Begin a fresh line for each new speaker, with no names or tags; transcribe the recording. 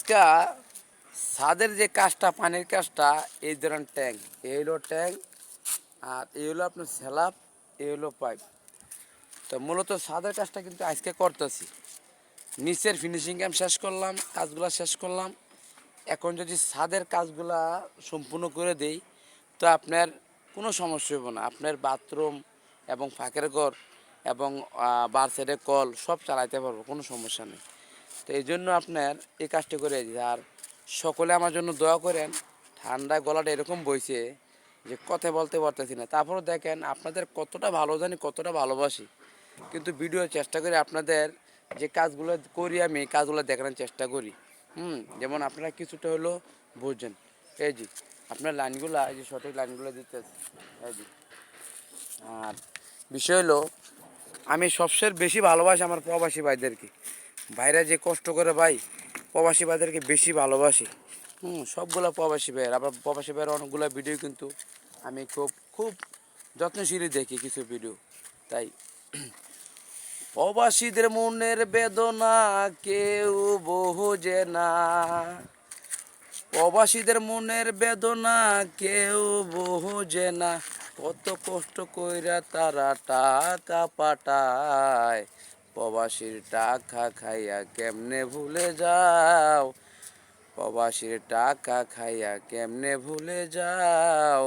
আজকা ছাদের যে কাজটা পানির কাজটা এই ধরেন ট্যাঙ্ক এই হলো ট্যাঙ্ক আর এই হলো আপনার স্যালাপ এই হলো পাইপ। তো মূলত ছাদের কাজটা কিন্তু আজকে করতেছি। নিচের ফিনিশিং কাম শেষ করলাম, কাজগুলো শেষ করলাম। এখন যদি ছাদের কাজগুলা সম্পূর্ণ করে দেই তো আপনার কোনো সমস্যা হবে না। আপনার বাথরুম এবং ফাঁকের ঘর এবং বার সাইডে কল সব চালাইতে পারবো, কোনো সমস্যা নেই। তো এই জন্য আপনার এই কাজটি করে দিই। আর সকলে আমার জন্য দোয়া করেন। ঠান্ডায় গলাটা এরকম বইছে যে কথা বলতে পারতেছি না, তারপরও দেখেন আপনাদের কতটা ভালো জানি, কতটা ভালোবাসি, কিন্তু ভিডিও চেষ্টা করি আপনাদের যে কাজগুলো করি আমি কাজগুলো দেখানোর চেষ্টা করি। যেমন আপনারা কিছুটা হলো বুঝছেন। এই জি আপনার লাইনগুলো, এই যে সঠিক লাইনগুলো দিতেছে এই জি। আর বিষয় হলো আমি সবচেয়ে বেশি ভালোবাসি আমার প্রবাসী ভাইদেরকে। ভাইরা যে কষ্ট করে ভাই, প্রবাসী ভাইদেরকে বেশি ভালোবাসি। সবগুলো প্রবাসী ভাইয়ের, আবার প্রবাসী ভাইয়ের অনেকগুলো ভিডিও কিন্তু আমি খুব খুব যত্নশীলই দেখি কিছু ভিডিও। তাই প্রবাসীদের মনের বেদনা কেউ বোঝে না, প্রবাসীদের মনের বেদনা কেউ বোঝে না, কত কষ্ট কইরা তারা টাকা পাঠায়, প্রবাসীর টাকা খাইয়া কেমনে ভুলে যাও, প্রবাসীর টাকা খাইয়া কেমনে ভুলে যাও।